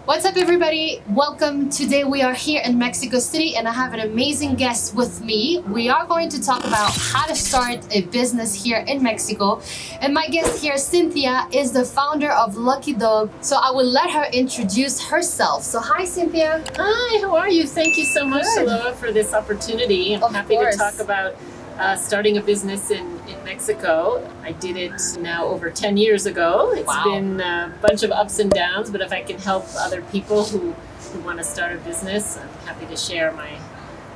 What's up, everybody? Welcome. Today we are here in Mexico City and I have an amazing guest with me. We are going to talk about how to start a business here in Mexico. And my guest here, Cynthia, is the founder of Luckydog. So I will let her introduce herself. So hi, Cynthia. Hi, how are you? Thank you so much, Good. Saloa, for this opportunity. I'm happy to talk about starting a business in Mexico. I did it now over 10 years ago. It's been a bunch of ups and downs, but if I can help other people who want to start a business, I'm happy to share my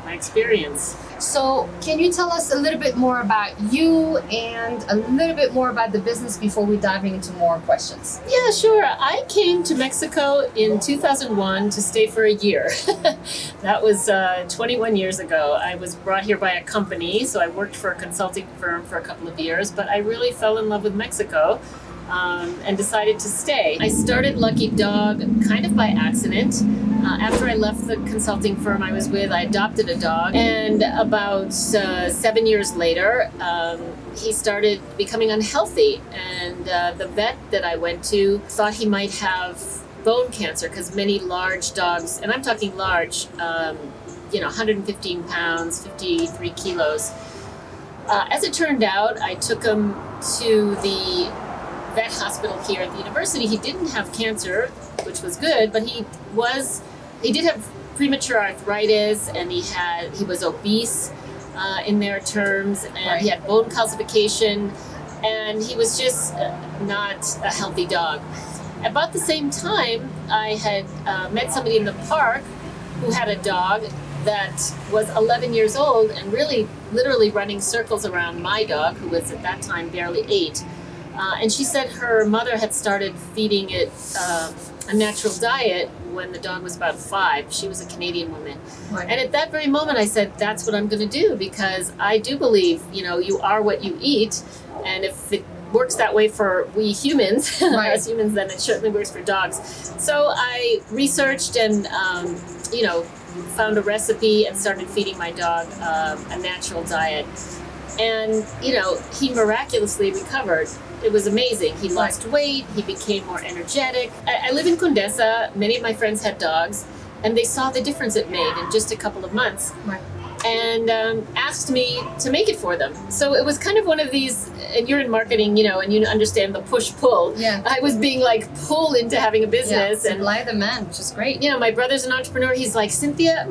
experience. So can you tell us a little bit more about you and a little bit more about the business before we dive into more questions? Yeah, sure. I came to Mexico in 2001 to stay for a year. That was 21 years ago. I was brought here by a company, so I worked for a consulting firm for a couple of years, but I really fell in love with Mexico. And decided to stay. I started Luckydog kind of by accident. After I left the consulting firm I was with, I adopted a dog. And about 7 years later, he started becoming unhealthy. And the vet that I went to thought he might have bone cancer because many large dogs, and I'm talking large, 115 pounds, 53 kilos. As it turned out, I took him to the vet hospital here at the university. He didn't have cancer, which was good, but he did have premature arthritis, and he was obese in their terms, and he had bone calcification, and he was just not a healthy dog. About the same time, I had met somebody in the park who had a dog that was 11 years old and really literally running circles around my dog, who was at that time barely 8. And she said her mother had started feeding it a natural diet when the dog was about 5. She was a Canadian woman. Right. And at that very moment, I said, that's what I'm going to do, because I do believe, you are what you eat. And if it works that way for we humans, right, as humans, then it certainly works for dogs. So I researched and, found a recipe and started feeding my dog a natural diet. And, he miraculously recovered. It was amazing. He lost weight. He became more energetic. I live in Condesa. Many of my friends had dogs, and they saw the difference it made in just a couple of months. Right. And asked me to make it for them. So it was kind of one of these, and you're in marketing, and you understand the push-pull. Yeah. I was being pulled into having a business. Yeah, supply the man, which is great. My brother's an entrepreneur. He's like, Cynthia,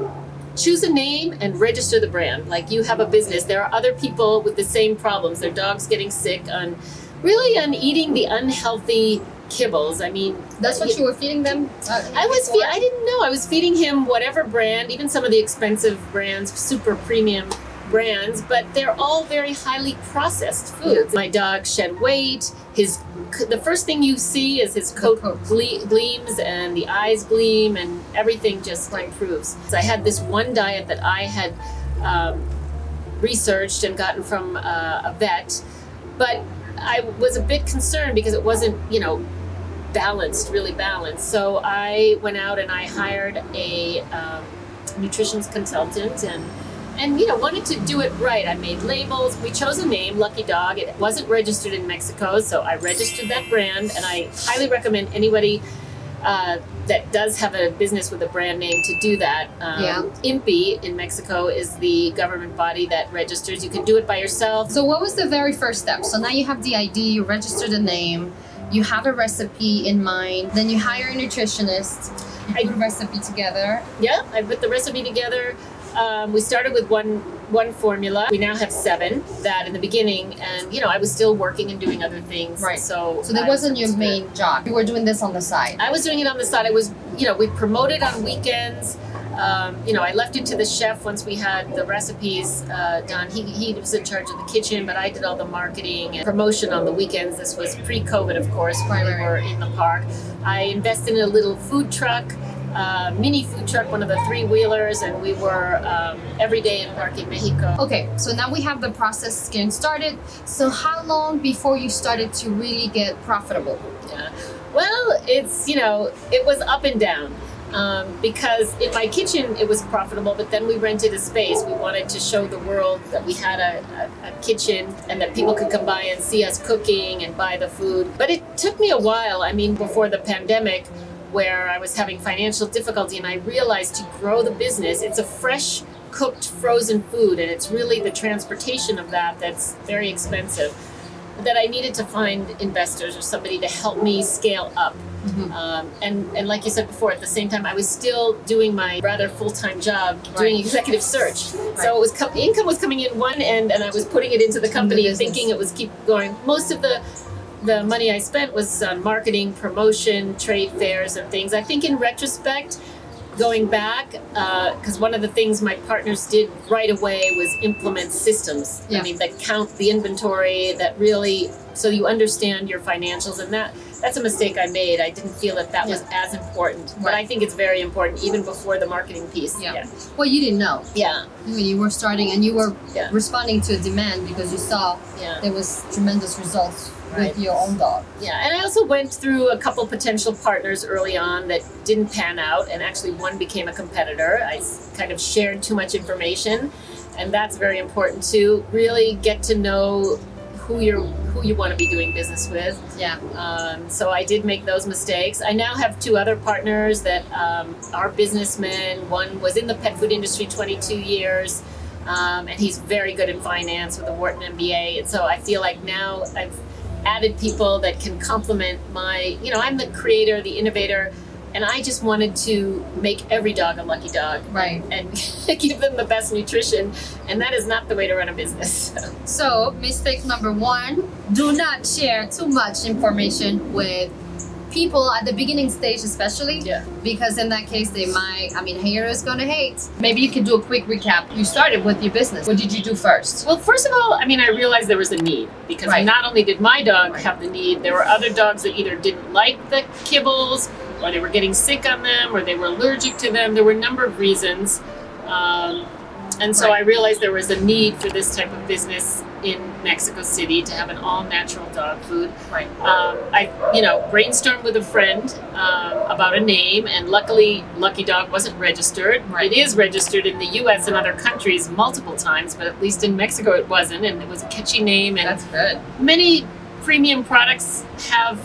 choose a name and register the brand. You have a business. There are other people with the same problems. Their dog's getting sick on eating the unhealthy kibbles. I mean, that's what you were feeding them? I didn't know. I was feeding him whatever brand, even some of the expensive brands, super premium brands, but they're all very highly processed foods. My dog shed weight. The first thing you see is his coat gleams and the eyes gleam and everything just improves. So I had this one diet that I had researched and gotten from a vet, but I was a bit concerned because it wasn't, really balanced. So I went out and I hired a nutritionist consultant and wanted to do it right. I made labels. We chose a name, Luckydog. It wasn't registered in Mexico, so I registered that brand, and I highly recommend anybody that does have a business with a brand name to do that. INPI in Mexico is the government body that registers. You can do it by yourself. So what was the very first step? So now you have the ID, you register the name, you have a recipe in mind, then you hire a nutritionist, you put a recipe together. Yeah, I put the recipe together. We started with one formula. We now have 7 that in the beginning, and I was still working and doing other things. Right. So that wasn't your main job. You were doing this on the side. I was doing it on the side. I was, we promoted on weekends. I left it to the chef once we had the recipes done. He was in charge of the kitchen, but I did all the marketing and promotion on the weekends. This was pre-COVID, of course, when we were in the park. I invested in a little food truck. Mini food truck, one of the 3-wheelers, and we were every day in Parque Mexico. Okay, so now we have the process getting started. So how long before you started to really get profitable? Yeah. Well, it was up and down. Because in my kitchen it was profitable, but then we rented a space. We wanted to show the world that we had a kitchen and that people could come by and see us cooking and buy the food. But it took me a while. I mean, before the pandemic, where I was having financial difficulty, and I realized to grow the business, it's a fresh cooked frozen food, and it's really the transportation of that that's very expensive, that I needed to find investors or somebody to help me scale up. And like you said before, at the same time, I was still doing my rather full-time job doing executive search. So it was income was coming in one end, and I was putting it into the company thinking it was keep going. Most of the money I spent was on marketing, promotion, trade fairs, and things. I think in retrospect, going back, because one of the things my partners did right away was implement systems. I mean, that count the inventory, that really, so you understand your financials, and that's a mistake I made. I didn't feel that was as important, but I think it's very important even before the marketing piece. Well, you didn't know. When you were starting, and you were responding to a demand because you saw there was tremendous results with your own dog. And I also went through a couple potential partners early on that didn't pan out, and actually one became a competitor. I kind of shared too much information, and that's very important to really get to know who you want to be doing business with. So I did make those mistakes. I now have two other partners that are businessmen. One was in the pet food industry 22 years, and he's very good in finance with a Wharton MBA. And so I feel like now I've added people that can complement my, I'm the creator, the innovator, and I just wanted to make every dog a lucky dog. And give them the best nutrition, and that is not the way to run a business. So, mistake number one, do not share too much information with people at the beginning stage, especially, because in that case they might, haters gonna hate. Maybe you can do a quick recap. You started with your business. What did you do first? Well, first of all, I realized there was a need, because not only did my dog have the need, there were other dogs that either didn't like the kibbles, or they were getting sick on them, or they were allergic to them. There were a number of reasons. And so I realized there was a need for this type of business in Mexico City to have an all-natural dog food. I brainstormed with a friend about a name, and luckily Luckydog wasn't registered. It is registered in the US and other countries multiple times, but at least in Mexico it wasn't, and it was a catchy name. And that's good. Many premium products have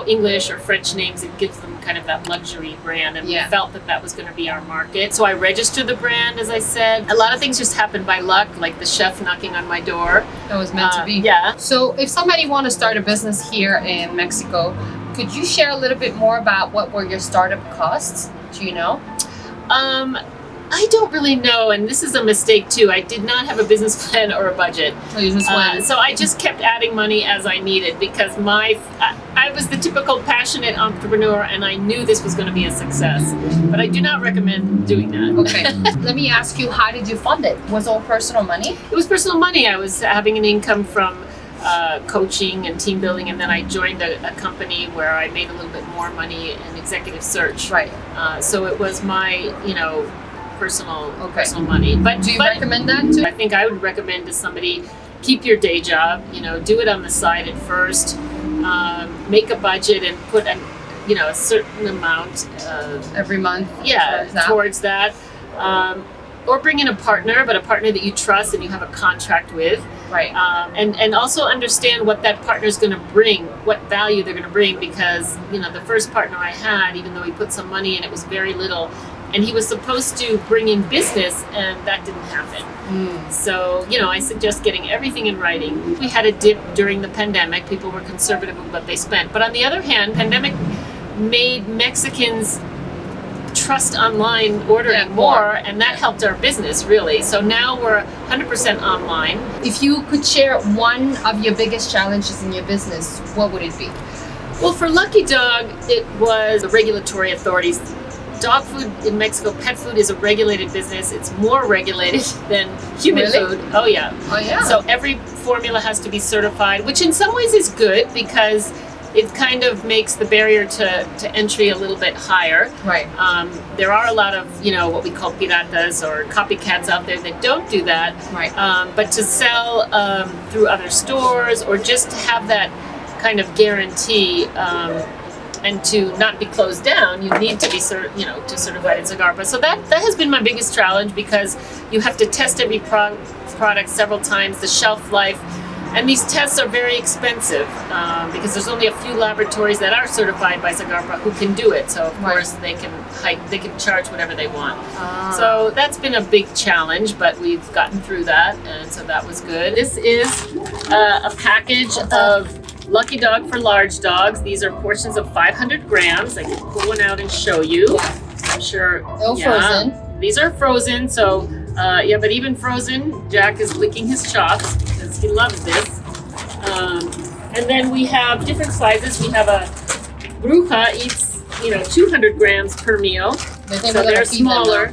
English or French names. It gives them kind of that luxury brand, and we felt that was going to be our market. So I registered the brand, as I said. A lot of things just happened by luck, like the chef knocking on my door. That was meant to be. So if somebody want to start a business here in Mexico, could you share a little bit more about what were your startup costs? Do you know? I don't really know, and this is a mistake too. I did not have a business plan or a budget. So you just went. So I just kept adding money as I needed, because I was the typical passionate entrepreneur, and I knew this was going to be a success. But I do not recommend doing that. Okay. Let me ask you, how did you fund it? Was it all personal money? It was personal money. I was having an income from coaching and team building, and then I joined a company where I made a little bit more money in executive search. So it was my, personal money. But do you recommend that too? I think I would recommend to somebody, keep your day job, do it on the side at first, make a budget and put a certain amount every month towards that. Or bring in a partner, but a partner that you trust and you have a contract with. And also understand what that partner is going to bring, what value they're going to bring, because the first partner I had, even though he put some money in, it was very little, and he was supposed to bring in business, and that didn't happen. So I suggest getting everything in writing. We had a dip during the pandemic. People were conservative with what they spent, but on the other hand, pandemic made Mexicans trust online ordering more, and that helped our business really. So now we're 100% online. If you could share one of your biggest challenges in your business, what would it be? Well, for Luckydog, it was the regulatory authorities. Dog food in Mexico, pet food, is a regulated business. It's more regulated than human food. Oh yeah. So every formula has to be certified, which in some ways is good, because it kind of makes the barrier to entry a little bit higher. There are a lot of, what we call piratas or copycats out there that don't do that. But to sell through other stores, or just to have that kind of guarantee, and to not be closed down, you need to be certified in Cigarpa. So that has been my biggest challenge, because you have to test every product several times. The shelf life, And these tests are very expensive because there's only a few laboratories that are certified by SKILLSHARE who can do it. So of course they can charge whatever they want. So that's been a big challenge, but we've gotten through that, and so that was good. This is a package of Lucky Dog for large dogs. These are portions of 500 grams. I can pull one out and show you. I'm sure. Frozen. These are frozen, so yeah, but even frozen, Jack is licking his chops because he loves this. And then we have different sizes. We have a Bruja eats, 200 grams per meal. So they're smaller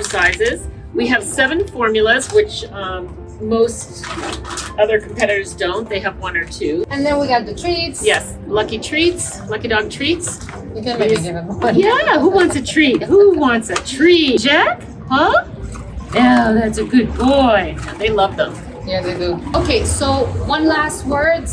sizes. We have 7 formulas, which most other competitors don't. They have 1 or 2. And then we got the treats. Yes, Lucky Treats, Lucky Dog Treats. You can maybe give him one. Yeah, who wants a treat? Who wants a treat? Jack? Huh? Yeah, that's a good boy. They love them. Yeah, they do. Okay, so one last word.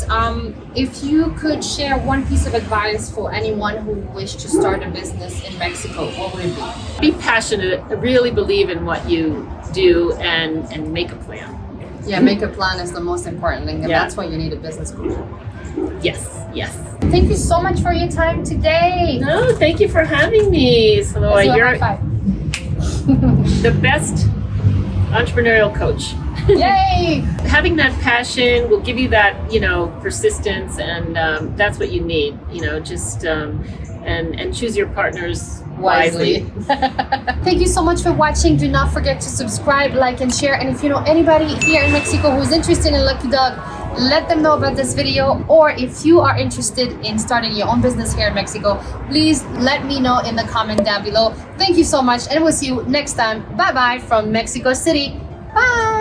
If you could share one piece of advice for anyone who wished to start a business in Mexico, what would it be? Be passionate, really believe in what you do, and make a plan. Yeah, make a plan is the most important thing, and that's why you need a business coach. Yes. Thank you so much for your time today. No, thank you for having me. So you're the best entrepreneurial coach. Yay! Having that passion will give you that, persistence, and that's what you need. Just and choose your partners wisely. Thank you so much for watching. Do not forget to subscribe, like, and share. And if you know anybody here in Mexico who's interested in Lucky Dog, let them know about this video. Or if you are interested in starting your own business here in Mexico, please let me know in the comment down below. Thank you so much, and we'll see you next time. Bye bye from Mexico City. Bye.